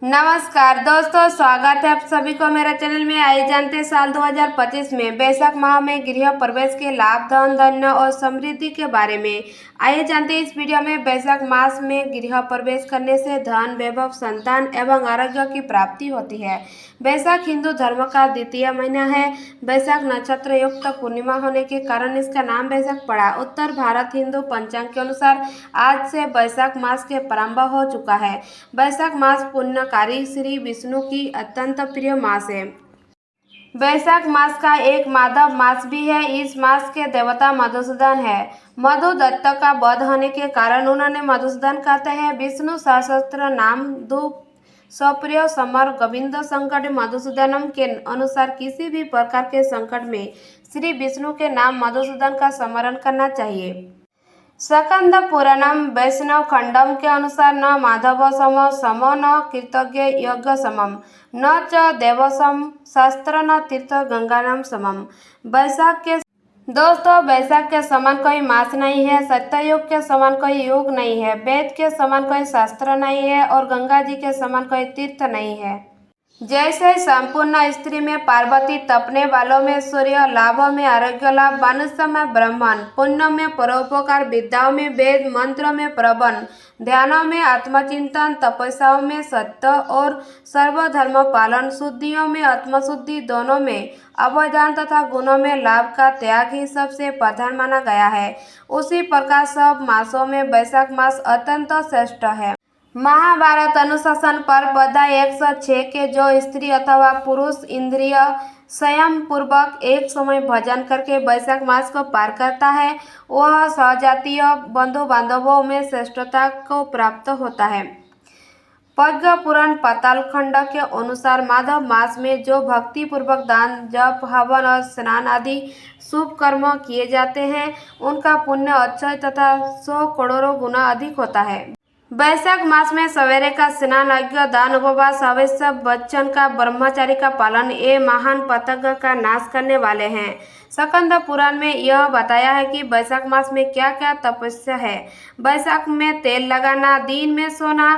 नमस्कार दोस्तों, स्वागत है आप सभी को मेरे चैनल में। आइए जानते हैं साल 2025 में बैसाख माह में गृह प्रवेश के लाभ, धन धान्य और समृद्धि के बारे में। आइए जानते हैं इस वीडियो में। बैसाख मास में गृह प्रवेश करने से धन, वैभव, संतान एवं आरोग्य की प्राप्ति होती है। बैसाख हिंदू धर्म का द्वितीय महीना है। बैसाख नक्षत्र युक्त पूर्णिमा होने के कारण इसका नाम बैसाख पड़ा। उत्तर भारत हिंदू पंचांग के अनुसार आज से बैसाख मास के प्रारंभ हो चुका है। बैसाख मास पुण्यकारी श्री विष्णु की अत्यंत प्रिय मास है। बैसाख मास का एक माधव मास भी है। इस मास के देवता मधुसूदन है। मधु दत्त का वध होने के कारण उन्होंने मधुसूदन कहते हैं। विष्णु सहस्त्र नाम दु सप्रिय समर गोविंद संकट मधुसूदनम के अनुसार किसी भी प्रकार के संकट में श्री विष्णु के नाम मधुसूदन का स्मरण करना चाहिए। स्कंद पुराणम वैष्णव खंडम के अनुसार न माधव समो न कृतज्ञ यज्ञ समम न च देवसम शास्त्र न तीर्थ गंगानाम समम। बैसाख के समान कोई मास नहीं है। सत्ययुग के समान कोई युग नहीं है। वेद के समान कोई शास्त्र नहीं है और गंगा जी के समान कोई तीर्थ नहीं है। जैसे संपूर्ण स्त्री में पार्वती, तपने वालों में सूर्य, लाभों में आरोग्य लाभ, मनुष्य में ब्राह्मण, पुण्य में परोपकार, विद्याओं में वेद, मंत्रों में प्रबंध, ध्यानों में आत्मचिंतन, तपस्याओं में सत्य और सर्वधर्म पालन, शुद्धियों में आत्मशुद्धि, दोनों में अवधान तथा गुणों में लाभ का त्याग ही सबसे प्रधान माना गया है। उसी प्रकार सब मासों में बैसाख मास अत्यंत श्रेष्ठ है। महाभारत अनुशासन पर्व अध्याय 106 के जो स्त्री अथवा पुरुष इंद्रिय संयम पूर्वक एक समय भजन करके बैसाख मास को पार करता है, वह सहजातीय बंधु बांधवों में श्रेष्ठता को प्राप्त होता है। पद्म पुराण पाताल खंड के अनुसार माधव मास में जो भक्ति पूर्वक दान, जप, हवन और स्नान आदि शुभ कर्म किए जाते हैं, उनका पुण्य अक्षय तथा 100 करोड़ों गुना अधिक होता है। बैसाख मास में सवेरे का स्नान, यज्ञ, दान, उपवास, अवश्य बच्चन का, ब्रह्मचारी का पालन ये महान पतंग का नाश करने वाले हैं। स्कंद पुराण में यह बताया है कि बैसाख मास में क्या क्या तपस्या है। बैसाख में तेल लगाना, दिन में सोना,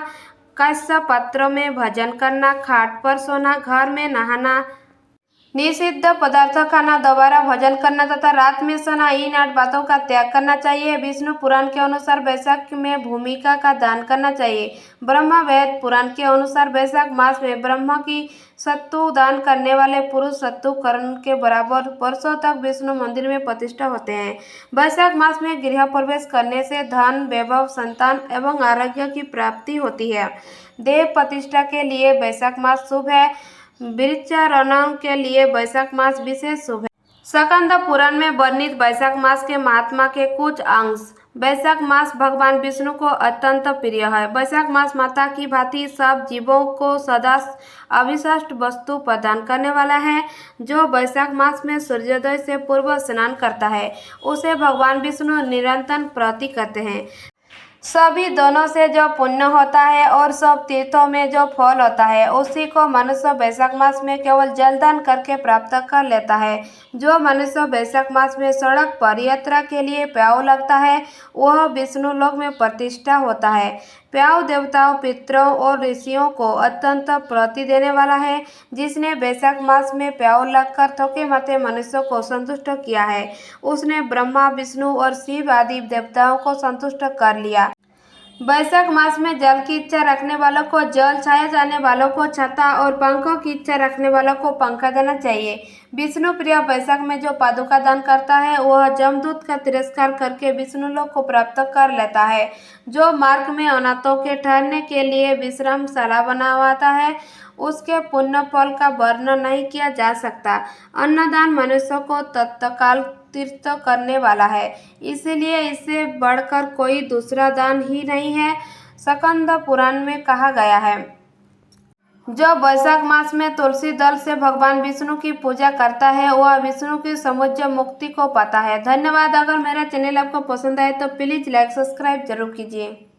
कस्य पत्रों में भजन करना, खाट पर सोना, घर में नहाना, निषिद्ध पदार्थ खाना, दोबारा भजन करना तथा रात में सोना, इन 8 बातों का त्याग करना चाहिए। विष्णु पुराण के अनुसार बैसाख में भूमिका का दान करना चाहिए। ब्रह्म वेद पुराण के अनुसार बैसाख मास में ब्रह्म की सत्तु दान करने वाले पुरुष सत्तु कर्ण के बराबर वर्षों तक विष्णु मंदिर में प्रतिष्ठा होते हैं। बैसाख मास में गृह प्रवेश करने से धन, वैभव, संतान एवं आरोग्य की प्राप्ति होती है। देव प्रतिष्ठा के लिए बैसाख मास शुभ है। वृक्षारोपण के लिए बैसाख मास विशेष शुभ है। स्कंद पुराण में वर्णित बैसाख मास के महात्मा के कुछ अंश। बैसाख मास भगवान विष्णु को अत्यंत प्रिय है। बैसाख मास माता की भांति सब जीवों को सदा अभिष्ट वस्तु प्रदान करने वाला है। जो बैसाख मास में सूर्योदय से पूर्व स्नान करता है, उसे भगवान विष्णु निरंतर प्रीति करते हैं। सभी दोनों से जो पुण्य होता है और सब तीर्थों में जो फल होता है, उसी को मनुष्य बैसाख मास में केवल जलदान करके प्राप्त कर लेता है। जो मनुष्य बैसाख मास में सड़क पर यात्रा के लिए प्याऊ लगता है, वह विष्णु लोक में प्रतिष्ठा होता है। प्याऊ देवताओं, पितरों और ऋषियों को अत्यंत प्रीति देने वाला है। जिसने बैसाख मास में प्याऊ लगकर थोके माथे मनुष्यों को संतुष्ट किया है, उसने ब्रह्मा, विष्णु और शिव आदि देवताओं को संतुष्ट कर लिया। बैसाख मास में जल की इच्छा रखने वालों को जल, छाया जाने वालों को छाता और पंखों की इच्छा रखने वालों को पंखा देना चाहिए। विष्णु प्रिय बैसाख में जो पादुका दान करता है, वह जमदूत का तिरस्कार करके विष्णु लोक को प्राप्त कर लेता है। जो मार्ग में अनाथों के ठहरने के लिए विश्रामशाला बनवाता है, उसके पुण्य फल का वर्णन नहीं किया जा सकता। अन्नदान मनुष्य को तत्काल तीर्थ करने वाला है, इसलिए इससे बढ़कर कोई दूसरा दान ही नहीं है। स्कंद पुराण में कहा गया है, जो बैसाख मास में तुलसी दल से भगवान विष्णु की पूजा करता है, वह विष्णु की समूच मुक्ति को पाता है। धन्यवाद। अगर मेरा चैनल आपको पसंद आए तो प्लीज़ लाइक, सब्सक्राइब जरूर कीजिए।